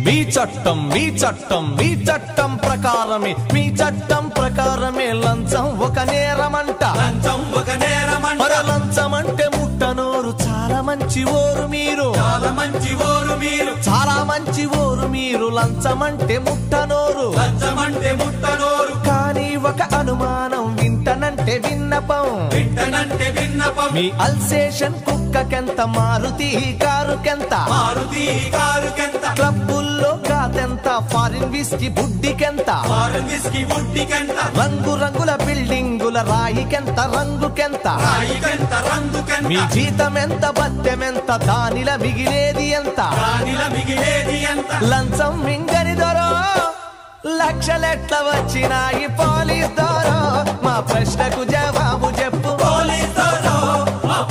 మీ చట్టం ప్రకారమే మీ చట్టం ప్రకారమే లంచం ఒక నేరమంట లంచం అంటే ముట్టనోరు చాలా మంచి ఓరు మీరు లంచం అంటే ముట్టనోరు కానీ ఒక అనుమానం వింటనంటే విన్నపం మీ అల్సేషన్ కుక్కకెంత మారుతి కారుకెంత క్లబ్బుల్లో కాదెంత ఫారిన్ విస్కీ బుడ్డికెంత రంగుల బిల్డింగుల రాయికెంత రంగుకెంత మీ జీతం ఎంత బత్తెమెంత దానిల మిగిలేది ఎంత లంచం మింగని దొరో లక్షలెట్ల వచ్చినాయి పోలీస్ దొరో మా ప్రశ్నకు జవాబు చెప్పు